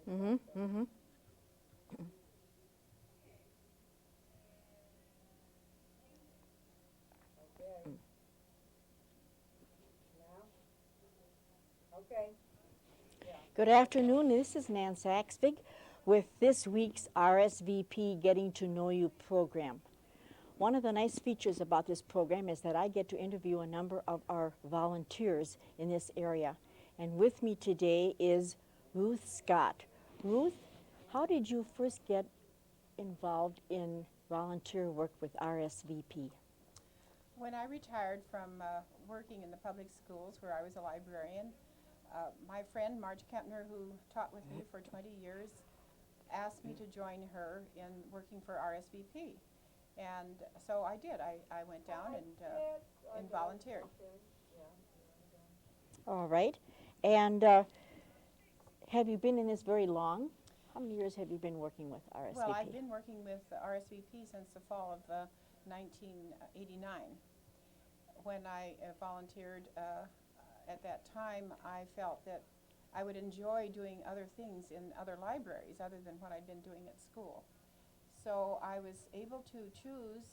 Mm-hmm. Mm-hmm. Okay. Now? Okay. Yeah. Good afternoon. This is Nan Saxvig with this week's RSVP Getting to Know You program. One of the nice features about this program is that I get to interview a number of our volunteers in this area. And with me today is Ruth Scott. Ruth, how did you first get involved in volunteer work with RSVP? When I retired from working in the public schools where I was a librarian, my friend Marge Kempner, who taught with me for 20 years, asked me to join her in working for RSVP. And so I did. I went down and volunteered. All right. And have you been in this very long? How many years have you been working with RSVP? Well, I've been working with RSVP since the fall of 1989. When I volunteered at that time, I felt that I would enjoy doing other things in other libraries other than what I'd been doing at school. So I was able to choose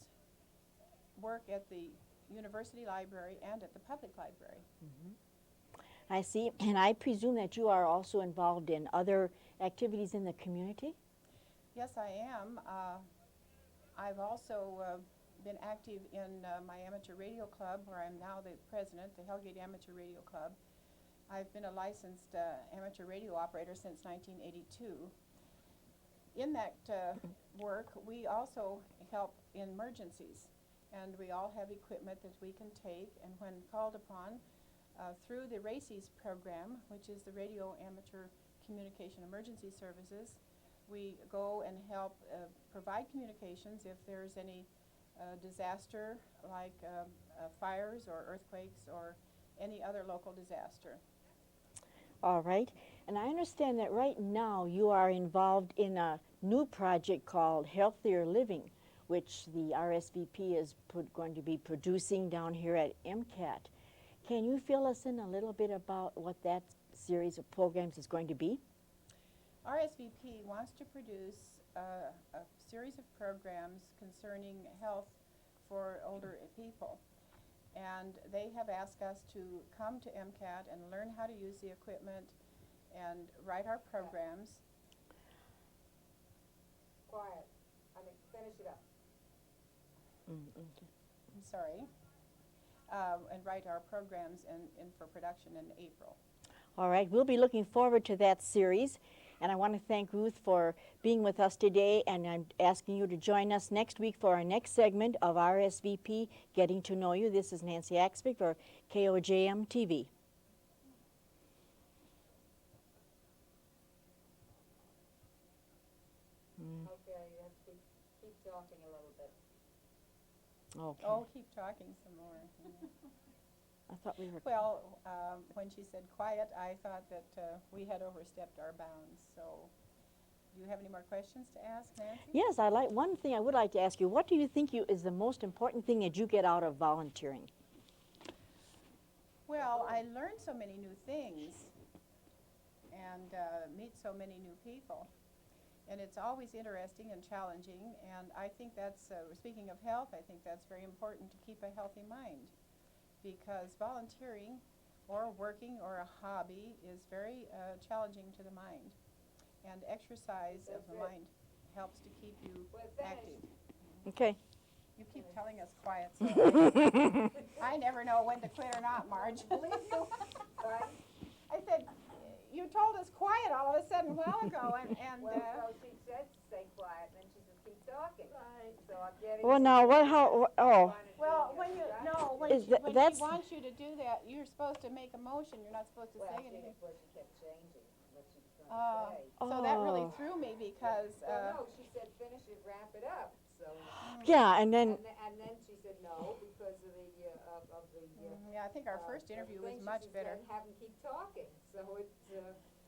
work at the university library and at the public library. I see. And I presume that you are also involved in other activities in the community? Yes, I am. I've also been active in my amateur radio club, where I'm now the president, the Hellgate Amateur Radio Club. I've been a licensed amateur radio operator since 1982. In that work, we also help in emergencies, and we all have equipment that we can take, and when called upon, through the RACES program, which is the Radio Amateur Communication Emergency Services, we go and help provide communications if there's any disaster like fires or earthquakes or any other local disaster. All right. And I understand that right now you are involved in a new project called Healthier Living, which the RSVP is going to be producing down here at MCAT. Can you fill us in a little bit about what that series of programs is going to be? RSVP wants to produce a series of programs concerning health for older people. And they have asked us to come to MCAT and learn how to use the equipment and write our programs. Quiet. Finish it up. I'm sorry. And write our programs in for production in April. All right. We'll be looking forward to that series. And I want to thank Ruth for being with us today, and I'm asking you to join us next week for our next segment of RSVP Getting to Know You. This is Nancy Axvig for KOJM TV. Okay, you have to keep talking a little bit. Okay. Oh, keep talking some more. I thought we were... Well, when she said quiet, I thought that we had overstepped our bounds. So, do you have any more questions to ask, Nancy? Yes, one thing I would like to ask you. What do you think is the most important thing that you get out of volunteering? Well, I learned so many new things and meet so many new people. And it's always interesting and challenging. And I think that's, speaking of health, I think that's very important to keep a healthy mind. Because volunteering or working or a hobby is very challenging to the mind. And exercise of the mind helps to keep you active. Okay. You keep telling us quiet, so I never know when to quit or not, Marge. I said, you told us quiet all of a sudden a while ago, and Well, so she said stay quiet, and then she said keep talking. Right. So I'm getting... Well, now, well, when you, no, when Is she, that- when that's- she wants you to do that, you're supposed to make a motion, you're not supposed to Well, say she, anything. well, she kept changing what she was going to say. So that really Oh. threw me because, Well, no, she said finish it, wrap it up, so... Yeah, and then... And then she said no, because of the, yeah, I think our first interview was much better. Have them keep talking, so it's,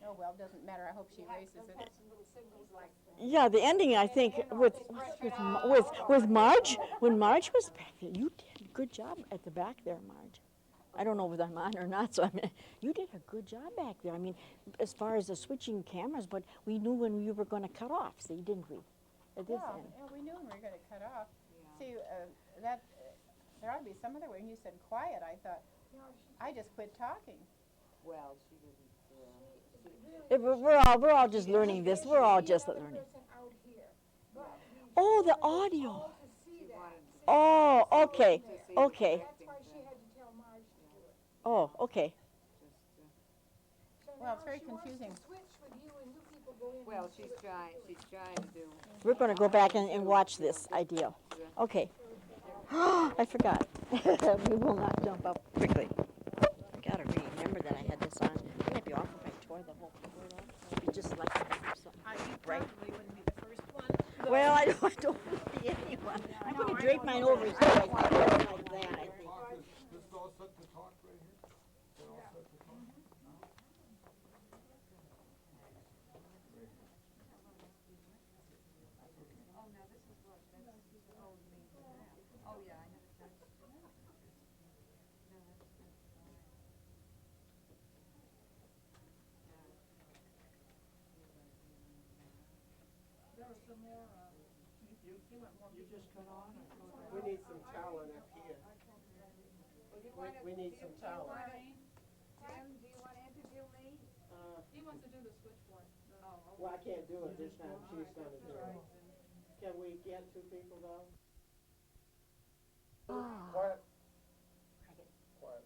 Oh, well, it doesn't matter, I hope she erases it. some little symbols like... Yeah, the ending, I think, with Marge, when Marge was back there, you did a good job at the back there, Marge. I don't know if I'm on or not, so I mean, you did a good job back there. I mean, as far as the switching cameras, but we knew when we were going to cut off, see, didn't we? At this Yeah, end. yeah, we knew we were gonna cut off. Yeah. See, there ought to be some other way, and you said quiet, I thought, I just quit talking. Well, she didn't, We're all just learning this. We're all just learning. Oh, the audio. she wanted Oh, okay, to see okay. the directing thing. Oh, okay. Well, it's very confusing. Well, she's trying to do. We're going to go back and watch this idea. Okay. I forgot. We will not jump up quickly. I got to remember that I had this on. Wouldn't it be awful if I tore the whole cord off? It'd be just like something. You Right. probably wouldn't be the first one. Well, I don't want to be anyone. I'm going to drape mine over his head like that, I think. This is all set to talk right here? Is that all set to talk? We need some talent up here. We need some talent. Tim, do you want to interview me? He wants to do the switchboard. Well, I can't do it this time, she's gonna do it. Can we get two people though? Quiet. Quiet.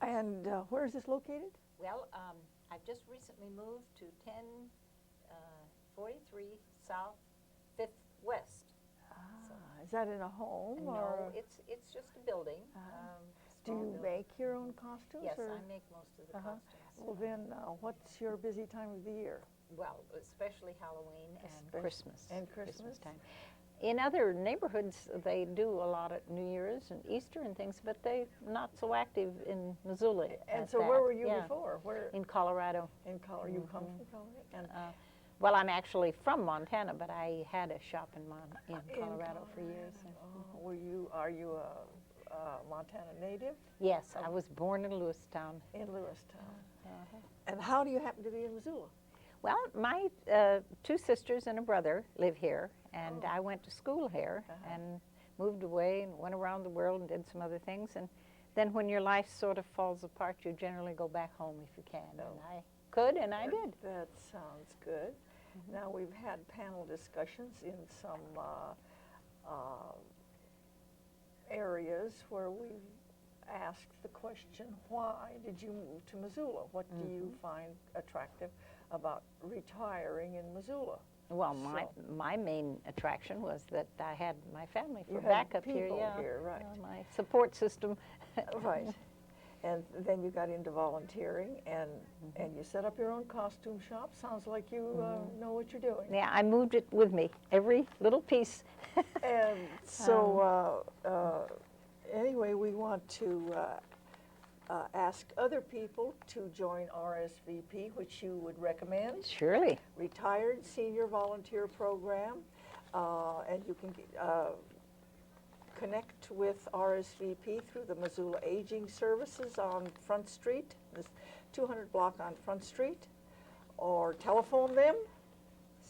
And where is this located? Well, I've just recently moved to 1043 South 5th West. Is that in a home No, or it's just a building. do small you building. make your own costumes? Yes, or? I make most of the costumes. Well, then, what's your busy time of the year? Well, especially Halloween and Especially- Christmas. and Christmas? time. In other neighborhoods, they do a lot at New Year's and Easter and things, but they're not so active in Missoula. And at so that. where were you Yeah, before? Where in Colorado. in Colorado? You come from Colorado? And Well, I'm actually from Montana, but I had a shop in Colorado for years. Are you a Montana native? Yes, I was born in Lewistown. In Lewistown. And how do you happen to be in Missoula? Well, my two sisters and a brother live here, and I went to school here and moved away and went around the world and did some other things. And then when your life sort of falls apart, you generally go back home if you can. And I could, and I did. That sounds good. Now, we've had panel discussions in some areas where we've asked the question, why did you move to Missoula? What do you find attractive about retiring in Missoula? Well, So- my main attraction was that I had my family for You had backup here. people Yeah, here, right. my support system. Right. And then you got into volunteering, and you set up your own costume shop. Sounds like you know what you're doing. Yeah, I moved it with me, every little piece. And so, anyway, we want to ask other people to join RSVP, which you would recommend. Surely. Retired Senior Volunteer Program, and you can connect with RSVP through the Missoula Aging Services on Front Street, this 200 block on Front Street, or telephone them,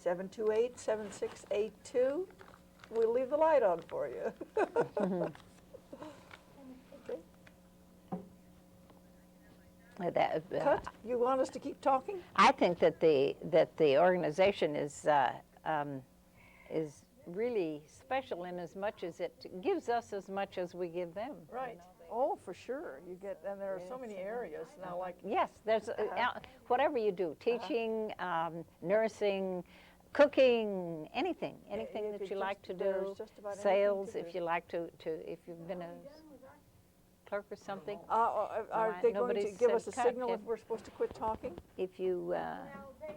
728-7682. We'll leave the light on for you. Cut, you want us to keep talking? I think that the organization is really special in as much as it gives us as much as we give them. Right. Oh, for sure. You get, and there are so many areas now, like Yes, there's whatever you do, teaching, nursing, cooking, anything If that it's you like to just- there's do. just about anything Sales, to if do. you like to if you've been a clerk or something? Are Right, they going to nobody give said us a cut signal if we're supposed to quit talking? If you, Well, they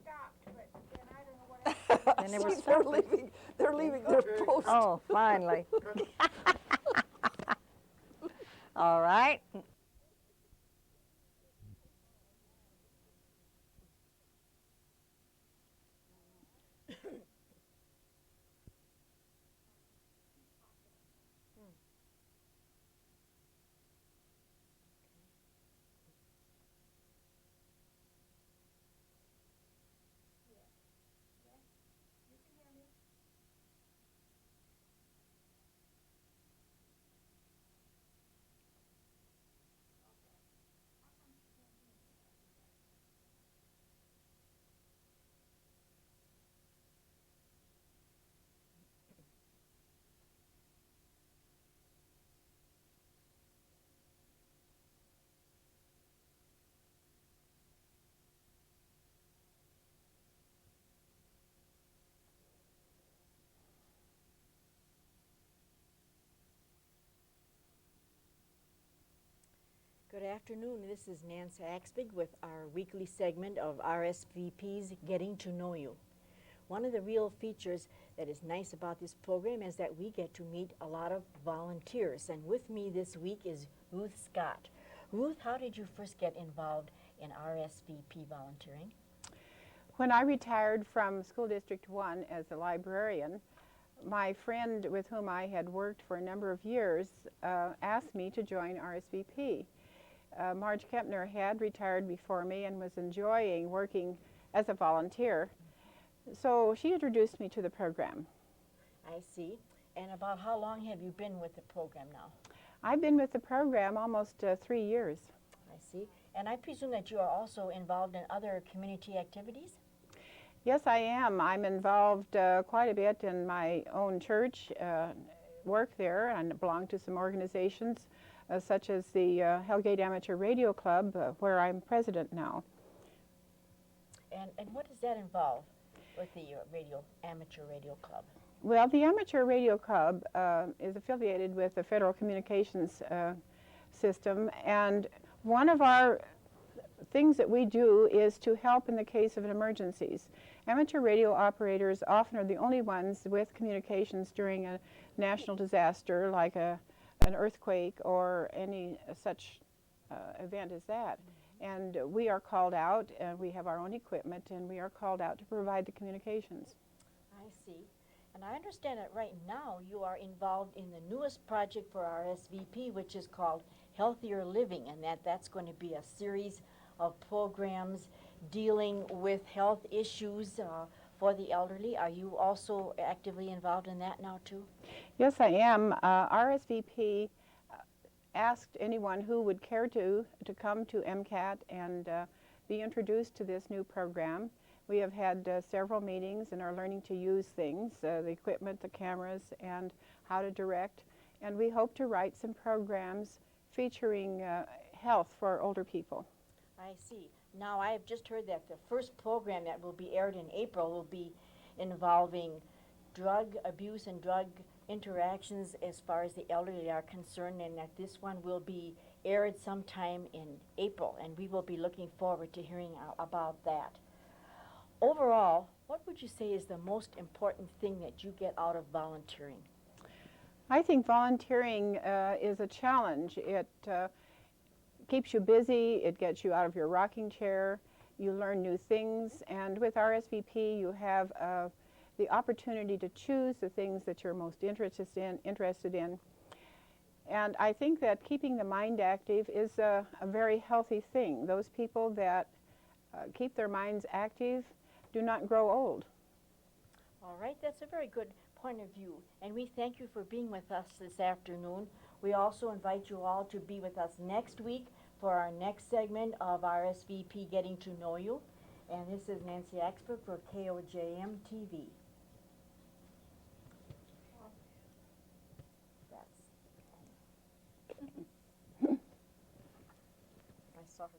stopped, but then I don't know what happened. They never See, they're stopped it. leaving, they're leaving their Okay. post. oh, finally. All right. Good afternoon. This is Nancy Axbig with our weekly segment of RSVP's Getting to Know You. One of the real features that is nice about this program is that we get to meet a lot of volunteers. And with me this week is Ruth Scott. Ruth, how did you first get involved in RSVP volunteering? When I retired from School District 1 as a librarian, my friend with whom I had worked for a number of years asked me to join RSVP. Marge Kempner had retired before me and was enjoying working as a volunteer. So she introduced me to the program. I see. And about how long have you been with the program now? I've been with the program almost 3 years. I see. And I presume that you are also involved in other community activities? Yes, I am. I'm involved quite a bit in my own church, work there, and belong to some organizations such as the Hellgate Amateur Radio Club, where I'm president now. And what does that involve with the Amateur Radio Club? Well, the Amateur Radio Club is affiliated with the Federal Communications System, and one of our things that we do is to help in the case of emergencies. Amateur radio operators often are the only ones with communications during a national disaster like an earthquake or any such event as that. And we are called out, and we have our own equipment, and we are called out to provide the communications. I see. And I understand that right now you are involved in the newest project for RSVP, which is called Healthier Living, and that's going to be a series of programs dealing with health issues for the elderly. Are you also actively involved in that now too? Yes, I am. RSVP asked anyone who would care to come to MCAT and be introduced to this new program. We have had several meetings and are learning to use things, the equipment, the cameras, and how to direct. And we hope to write some programs featuring health for older people. I see. Now I have just heard that the first program that will be aired in April will be involving drug abuse and drug interactions as far as the elderly are concerned, and that this one will be aired sometime in April, and we will be looking forward to hearing about that. Overall, what would you say is the most important thing that you get out of volunteering? I think volunteering is a challenge. It keeps you busy, it gets you out of your rocking chair, you learn new things, and with RSVP you have the opportunity to choose the things that you're most interested in. And I think that keeping the mind active is a very healthy thing. Those people that keep their minds active do not grow old. All right, that's a very good point of view, and we thank you for being with us this afternoon. We also invite you all to be with us next week for our next segment of RSVP Getting to Know You. And this is Nancy Axford for KOJM TV. I saw her.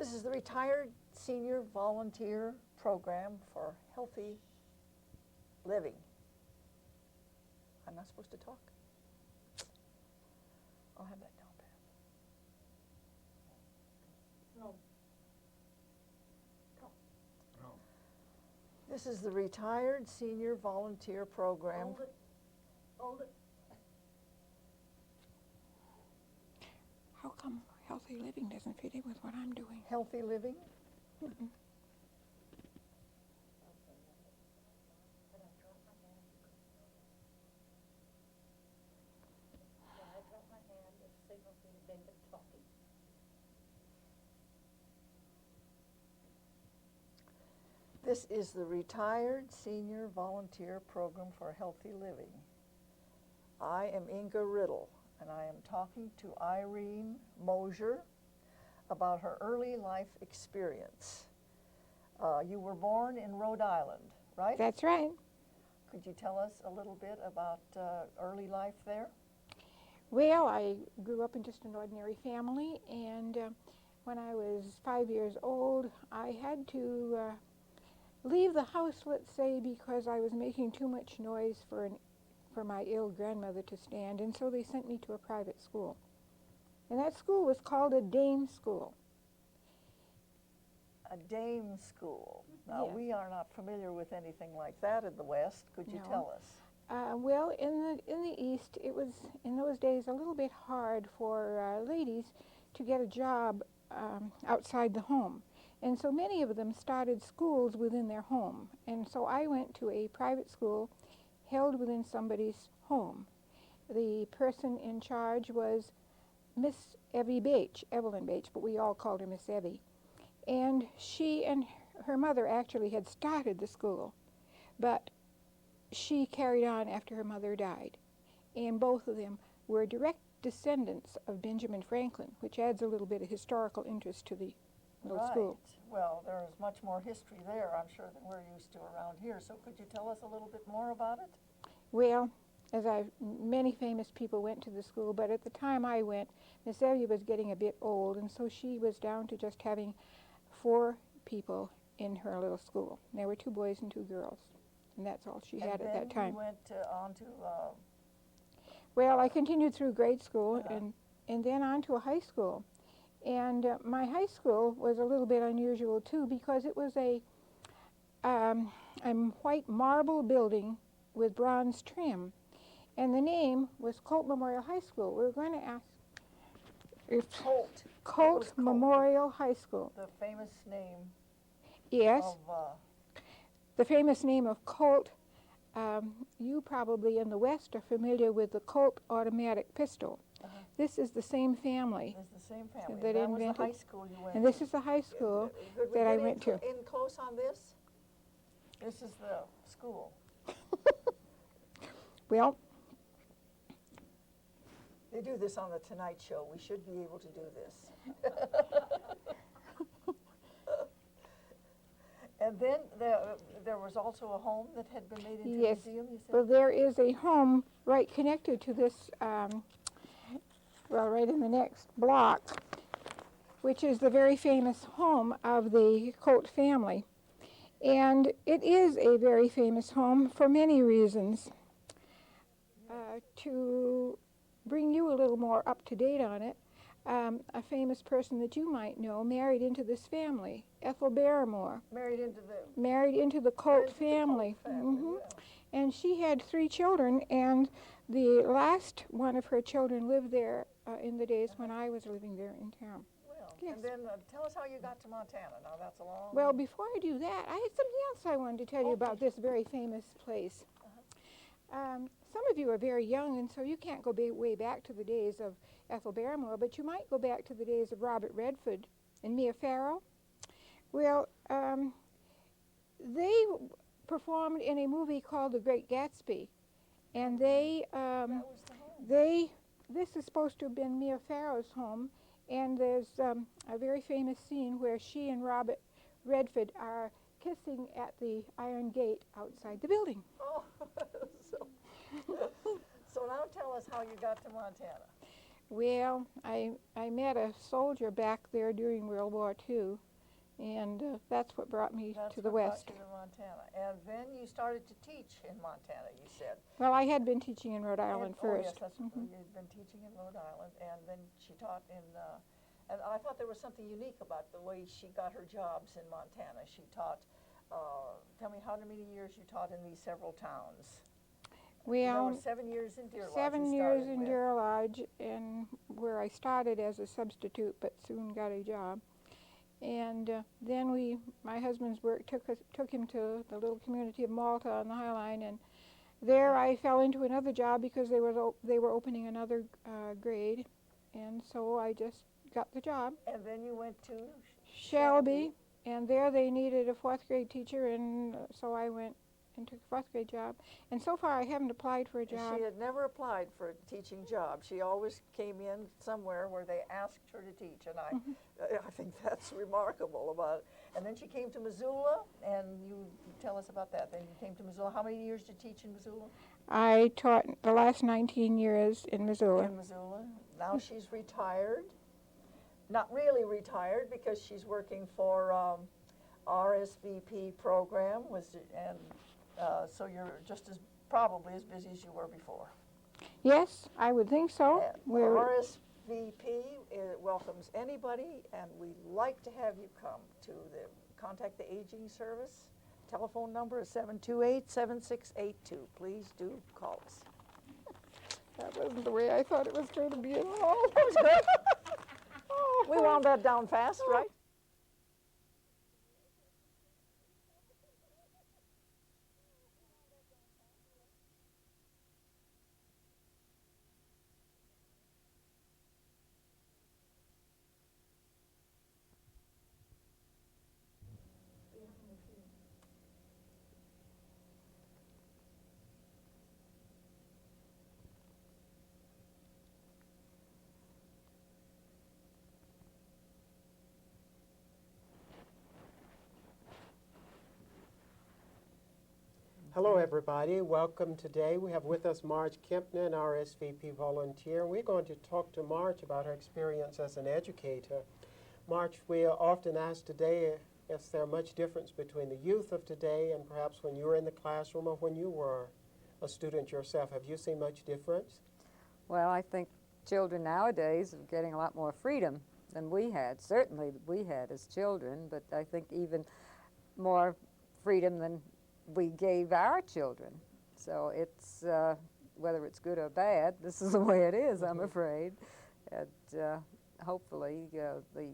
This is the Retired Senior Volunteer Program for Healthy Living. I'm not supposed to talk? I'll have that down pat. No. No. This is the Retired Senior Volunteer Program. Hold it. Hold it. How come healthy living doesn't fit in with what I'm doing? Healthy Living? This is the Retired Senior Volunteer Program for Healthy Living. I am Inga Riddle, and I am talking to Irene Mosier about her early life experience. You were born in Rhode Island, right? That's right. Could you tell us a little bit about early life there? Well, I grew up in just an ordinary family, and when I was 5 years old, I had to leave the house, let's say, because I was making too much noise for my ill grandmother to stand, and so they sent me to a private school. And that school was called a dame school. A dame school. Now, Yes. we are not familiar with anything like that in the West. Could you No. tell us? Well, in the East, it was in those days a little bit hard for ladies to get a job outside the home, and so many of them started schools within their home. And so I went to a private school held within somebody's home. The person in charge was Miss Evie Bache, Evelyn Bache, but we all called her Miss Evie. And she and her mother actually had started the school, but she carried on after her mother died. And both of them were direct descendants of Benjamin Franklin, which adds a little bit of historical interest to the little school. Well, there's much more history there, I'm sure, than we're used to around here. So could you tell us a little bit more about it? Well, many famous people went to the school, but at the time I went, Miss Evie was getting a bit old, and so she was down to just having 4 people in her little school. And there were 2 boys and 2 girls, and that's all she had at that time. And then you went on to... Well, I continued through grade school and then on to a high school. And my high school was a little bit unusual, too, because it was a white marble building with bronze trim. And the name was Colt Memorial High School. We were going to ask if Colt. Colt Memorial High School. The famous name Yes, of... the famous name of Colt. You probably in the West are familiar with the Colt automatic pistol. This is the same family. It's the same family. that That was the invented- high school you went And to. this is the high school Could we that I get went to. in close on this? This is the school. Well, They do this on the Tonight Show. We should be able to do this. And then there was also a home that had been made into yes. a museum, you said? Well, there is a home right connected to this, well, right in the next block, which is the very famous home of the Colt family. And it is a very famous home for many reasons. To bring you a little more up to date on it, a famous person that you might know married into this family, Ethel Barrymore. Married into the Colt family. yeah. And she had 3 children, and the last one of her children lived there in the days when I was living there in town. Well, Yes. and then tell us how you got to Montana. Now, that's a long... Well, before I do that, I had something else I wanted to tell you about this very famous place. Some of you are very young, and so you can't go way back to the days of Ethel Barrymore, but you might go back to the days of Robert Redford and Mia Farrow. Well, they performed in a movie called The Great Gatsby, and that was the home. this is supposed to have been Mia Farrow's home, and there's a very famous scene where she and Robert Redford are kissing at the iron gate outside the building. Oh, so now tell us how you got to Montana. Well, I met a soldier back there during World War II, and that's what brought me That's to the what brought West. you to Montana. And then you started to teach in Montana, you said. Well, I had been teaching in Rhode Island Oh, yes, first. that's, you'd been teaching in Rhode Island, and then she taught in, and I thought there was something unique about the way she got her jobs in Montana. She taught, tell me how many years you taught in these several towns? There Well, were 7 years in Deer Lodge. 7 years in Deer Lodge, and where I started as a substitute, but soon got a job. And then my husband's work took him to the little community of Malta on the High Line, and there I fell into another job because they were opening another grade, and so I just got the job. And then you went to Shelby, and there they needed a 4th grade teacher, and so I went and took a 4th grade job. And so far I haven't applied for a job. She had never applied for a teaching job. She always came in somewhere where they asked her to teach, and I think that's remarkable about it. And then she came to Missoula, and you tell us about that. Then you came to Missoula. How many years did you teach in Missoula? I taught the last 19 years in Missoula. In Missoula. Now she's retired. Not really retired because she's working for RSVP program, and so you're just probably as busy as you were before. Yes, I would think so. RSVP welcomes anybody, and we'd like to have you come to contact the aging service. Telephone number is 728-7682. Please do call us. That wasn't the way I thought it was going to be at all. That was good. We wound that down fast, right? Hello, everybody. Welcome today. We have with us Marge Kempner, an RSVP volunteer. We're going to talk to Marge about her experience as an educator. Marge, we are often asked today, is there much difference between the youth of today and perhaps when you were in the classroom or when you were a student yourself? Have you seen much difference? Well, I think children nowadays are getting a lot more freedom than we had. Certainly we had as children, but I think even more freedom than we gave our children. So it's, whether it's good or bad, this is the way it is, I'm afraid. And hopefully the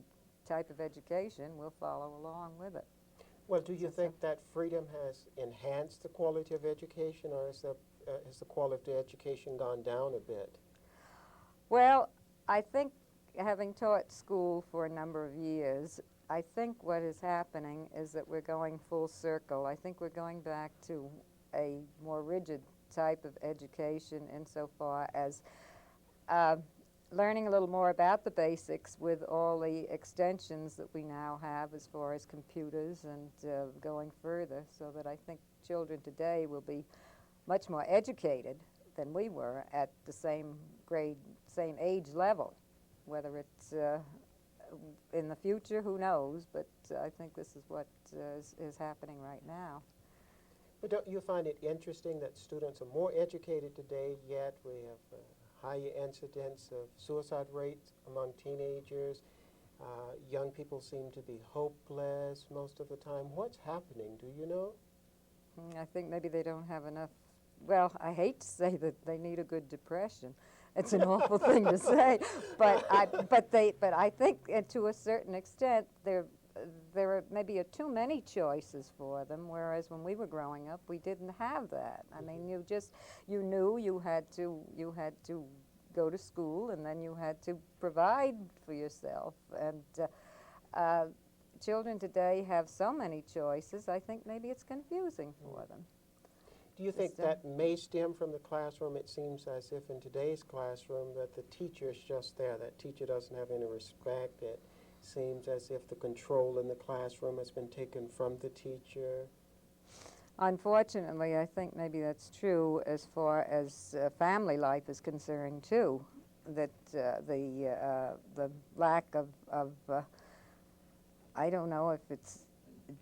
type of education will follow along with it. Well, do you think that freedom has enhanced the quality of education, or has the quality of education gone down a bit? Well, I think having taught school for a number of years, I think what is happening is that we're going full circle. I think we're going back to a more rigid type of education insofar as learning a little more about the basics with all the extensions that we now have as far as computers and going further, so that I think children today will be much more educated than we were at the same grade, same age level. Whether it's in the future, who knows, but I think this is what is happening right now. But don't you find it interesting that students are more educated today, yet we have higher incidence of suicide rates among teenagers? Young people seem to be hopeless most of the time. What's happening, do you know? I think maybe they don't have enough, well, I hate to say that they need a good depression. It's an awful thing to say, but I think to a certain extent there are maybe too many choices for them, whereas when we were growing up we didn't have that. I mean, you knew you had to go to school, and then you had to provide for yourself. And children today have so many choices. I think maybe it's confusing for them. Do you think that may stem from the classroom? It seems as if in today's classroom that the teacher is just there. That teacher doesn't have any respect. It seems as if the control in the classroom has been taken from the teacher. Unfortunately, I think maybe that's true as far as family life is concerned, too. that the lack of I don't know if it's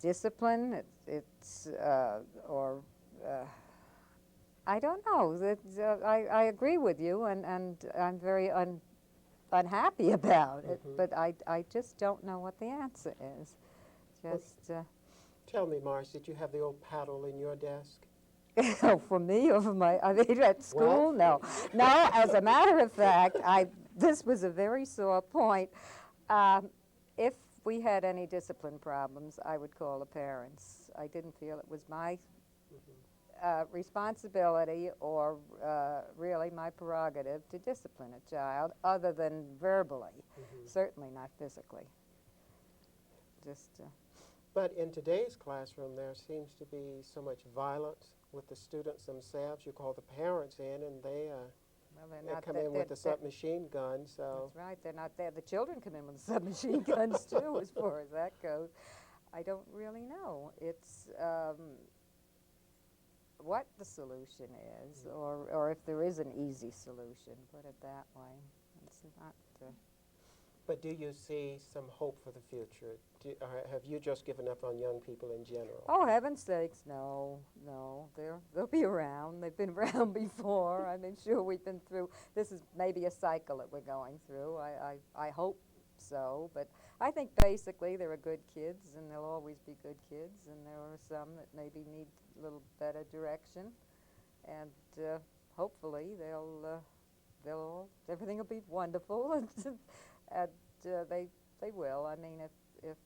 discipline, it's or I don't know. That I agree with you, and I'm very unhappy about it. But I just don't know what the answer is. Just Tell me, Marge, did you have the old paddle in your desk? for me or for my, I mean, at school, no. No, as a matter of fact, this was a very sore point. If we had any discipline problems, I would call the parents. I didn't feel it was my responsibility or really my prerogative to discipline a child other than verbally, certainly not physically. Just. But in today's classroom, there seems to be so much violence with the students themselves. You call the parents in, and they come in with the submachine gun. So that's right. They're not there. The children come in with the submachine guns too, as far as that goes. I don't really know. It's what the solution is, or if there is an easy solution. Put it that way. It's not. But do you see some hope for the future? Have you just given up on young people in general? Oh, heaven's sakes, no, no. They'll be around. They've been around before. I mean, sure, we've been through, this is maybe a cycle that we're going through. I hope so. But I think basically there are good kids, and there'll always be good kids, and there are some that maybe need a little better direction. And hopefully everything will be wonderful. And they will. I mean, if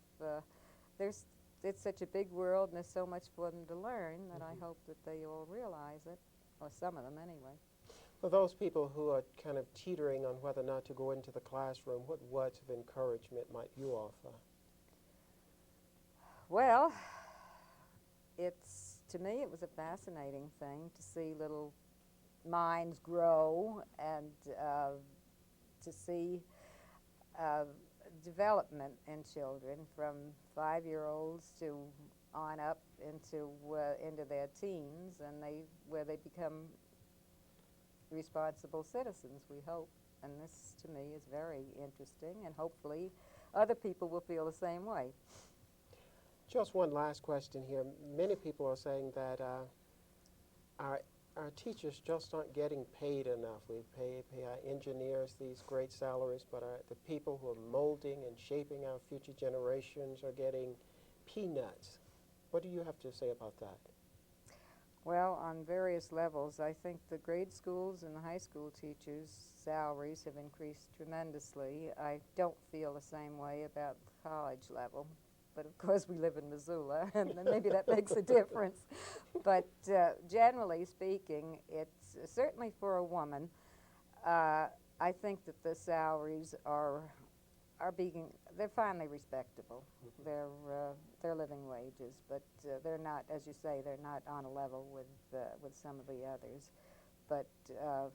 it's such a big world and there's so much for them to learn that I hope that they all realize it, or some of them anyway. For those people who are kind of teetering on whether or not to go into the classroom, what words of encouragement might you offer? Well, to me it was a fascinating thing to see little minds grow and to see development in children from 5-year-olds to on up into their teens, and where they become responsible citizens, we hope. And this, to me, is very interesting, and hopefully other people will feel the same way. Just one last question here. Many people are saying that our teachers just aren't getting paid enough. We pay our engineers these great salaries, but the people who are molding and shaping our future generations are getting peanuts. What do you have to say about that? Well, on various levels, I think the grade schools and the high school teachers' salaries have increased tremendously. I don't feel the same way about the college level. But of course we live in Missoula, and maybe that makes a difference. But generally speaking, it's certainly for a woman. I think that the salaries they're finally respectable. They're living wages, but they're not, as you say, they're not on a level with some of the others. But of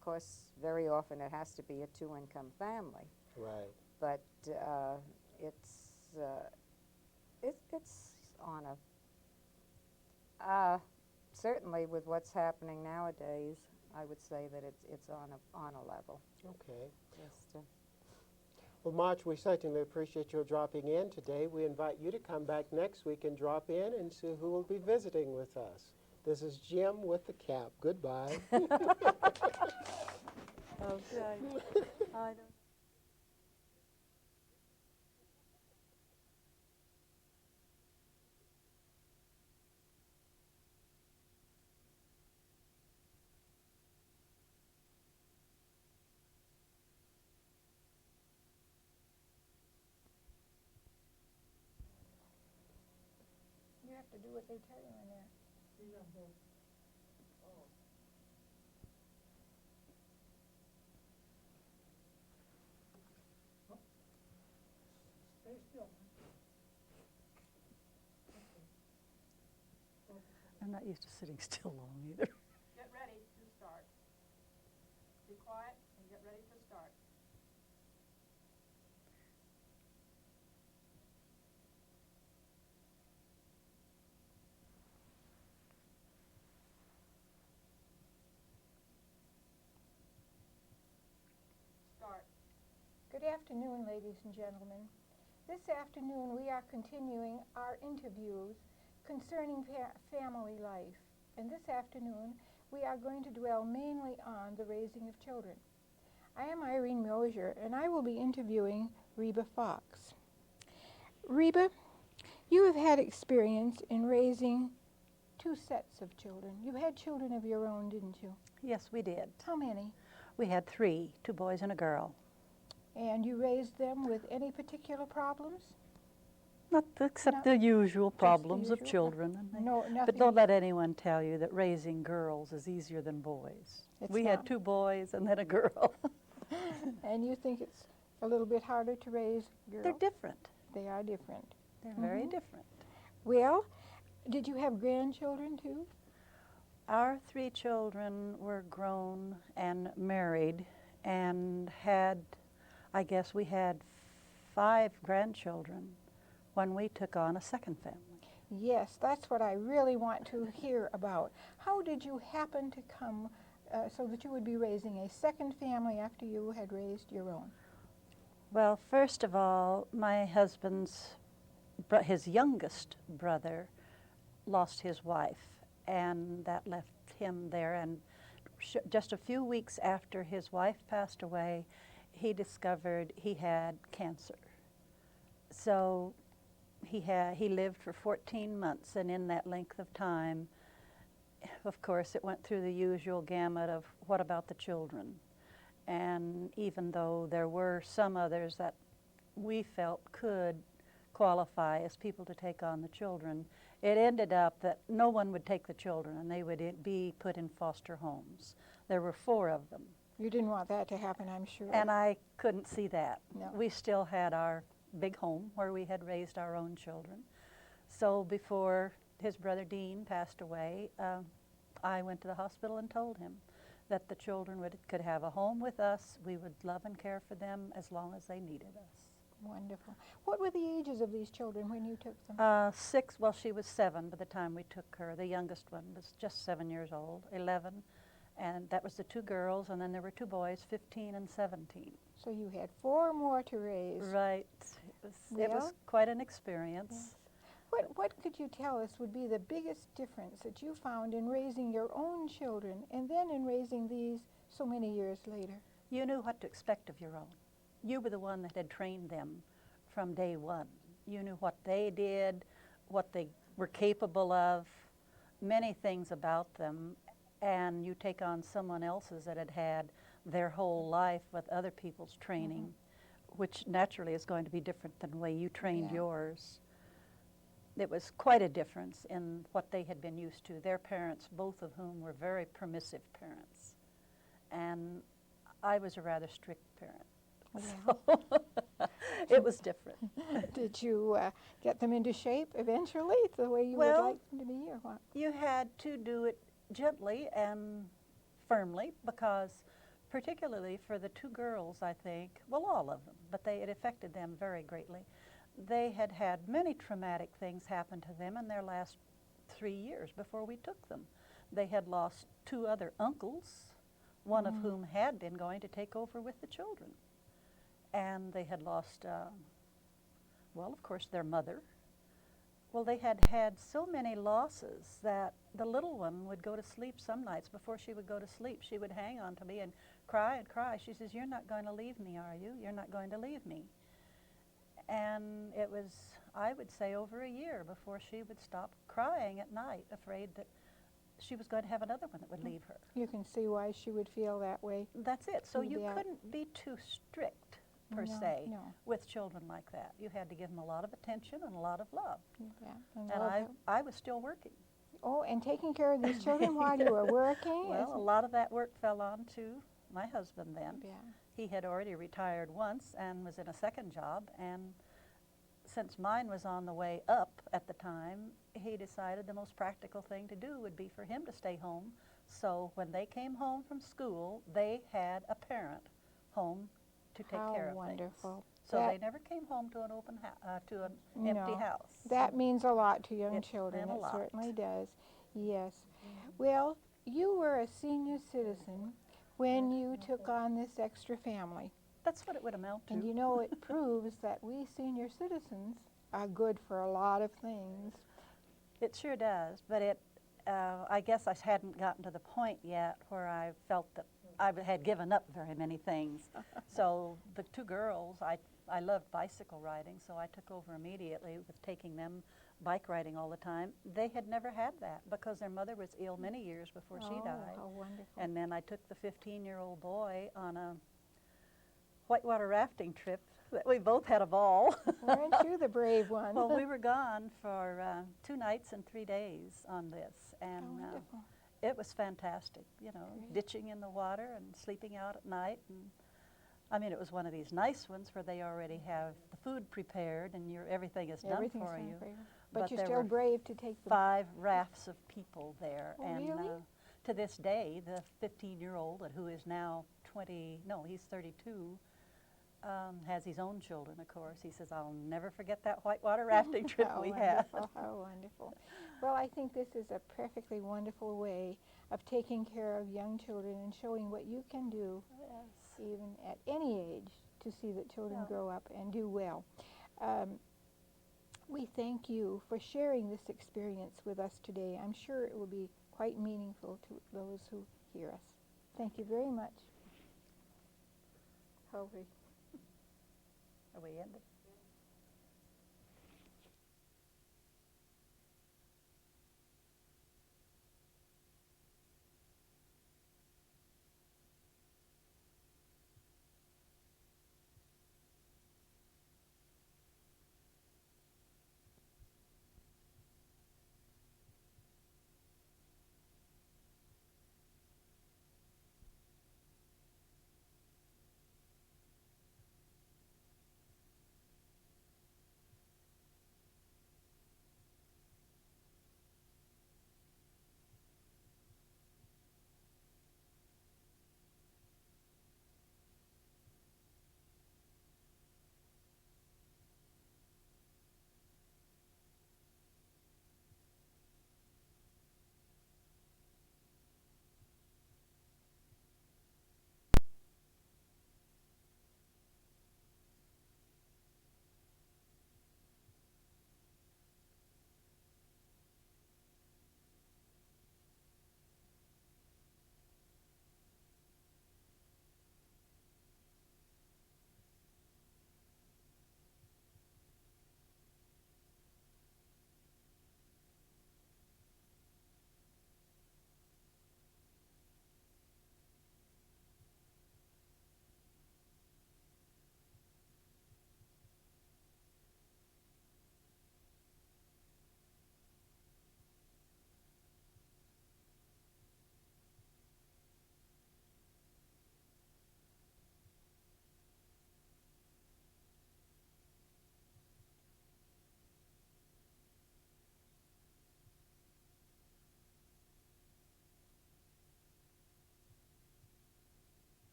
course, very often it has to be a 2-income family. Right. But it's on certainly with what's happening nowadays, I would say that it's on a level. Okay. Just, well, Marge, we certainly appreciate your dropping in today. We invite you to come back next week and drop in and see who will be visiting with us. This is Jim with the cap. Goodbye. okay. I don't You have to do what they tell you in there. Stay still. I'm not used to sitting still long either. Get ready to start. Be quiet and get ready to start. afternoon, ladies and gentlemen. This afternoon we are continuing our interviews concerning family life. And this afternoon we are going to dwell mainly on the raising of children. I am Irene Mosier, and I will be interviewing Reba Fox. Reba, you have had experience in raising 2 sets of children. You had children of your own, didn't you? Yes, we did. How many? We had 3, 2 boys and a girl. And you raised them with any particular problems? Except the usual problems of usual. children. No, nothing. But don't let anyone tell you that raising girls is easier than boys. We had 2 boys and then a girl. And you think it's a little bit harder to raise girls? They're different. They are different. They're very different. Well, did you have grandchildren too? Our 3 children were grown and married and had, I guess we had 5 grandchildren when we took on a second family. Yes, that's what I really want to hear about. How did you happen to come so that you would be raising a second family after you had raised your own? Well, first of all, my husband's, his youngest brother lost his wife, and that left him there. And just a few weeks after his wife passed away, he discovered he had cancer. So he lived for 14 months, and in that length of time, of course, it went through the usual gamut of what about the children? And even though there were some others that we felt could qualify as people to take on the children, it ended up that no one would take the children and they would be put in foster homes. There were 4 of them. You didn't want that to happen, I'm sure. And I couldn't see that. No. We still had our big home where we had raised our own children. So before his brother Dean passed away, I went to the hospital and told him that the children could have a home with us. We would love and care for them as long as they needed us. Wonderful. What were the ages of these children when you took them? 6, well, she was 7 by the time we took her. The youngest one was just 7 years old, 11, and that was the 2 girls, and then there were 2 boys, 15 and 17. So you had 4 more to raise. Right. It was quite an experience. Yes. What could you tell us would be the biggest difference that you found in raising your own children and then in raising these so many years later? You knew what to expect of your own. You were the one that had trained them from day one. You knew what they did, what they were capable of, many things about them, and you take on someone else's that had had their whole life with other people's training, which naturally is going to be different than the way you trained yours. It was quite a difference in what they had been used to. Their parents, both of whom were very permissive parents, and I was a rather strict parent. So it was different. Did you get them into shape eventually the way you would like them to be, or what? You had to do it gently and firmly, because particularly for the 2 girls, I think, well, all of them, but it affected them very greatly. They had had many traumatic things happen to them in their last 3 years before we took them. They had lost 2 other uncles, one of whom had been going to take over with the children. And they had lost, well, of course, their mother. Well, they had had so many losses that the little one would go to sleep some nights. Before she would go to sleep, she would hang on to me and cry and cry. She says, "You're not going to leave me, are you? You're not going to leave me." And it was, I would say, over a year before she would stop crying at night, afraid that she was going to have another one that would leave her. You can see why she would feel that way. That's it. So you Yeah. couldn't be too strict, per se, with children like that. You had to give them a lot of attention and a lot of love. Yeah. And I was still working. Oh, and taking care of these children while you were working? Well, a lot of that work fell on to my husband then. Yeah. He had already retired once and was in a second job, and since mine was on the way up at the time, he decided the most practical thing to do would be for him to stay home. So when they came home from school, they had a parent home to take care of wonderful. things. So they never came home to an open to an empty house. That means a lot to young It children. meant a It lot. certainly does. Yes. Well, you were a senior citizen when you took on this extra family. That's what it would amount to. And you know, it proves that we senior citizens are good for a lot of things. It sure does, but I guess I hadn't gotten to the point yet where I felt that I had given up very many things. So the two girls, I loved bicycle riding, so I took over immediately with taking them bike riding all the time. They had never had that because their mother was ill many years before she died. How wonderful. And then I took the 15-year-old boy on a whitewater rafting trip that we both had a ball. Weren't you the brave one? Well, we were gone for 2 nights and 3 days on this, and How wonderful. it was fantastic, you know, Great. ditching in the water and sleeping out at night. And I mean, it was one of these nice ones where they already have the food prepared and everything is done Everything's for done you. for you. But you're there still were brave to take them. 5 rafts of people there. Oh, and really? To this day, the 15-year-old, who is now 20, no, he's 32, has his own children, of course. He says, I'll never forget that whitewater rafting trip How we had. wonderful, how wonderful. Well, I think this is a perfectly wonderful way of taking care of young children and showing what you can do, Yes. even at any age, to see that children Yeah. grow up and do well. We thank you for sharing this experience with us today. I'm sure it will be quite meaningful to those who hear us. Thank you very much. Are we ended?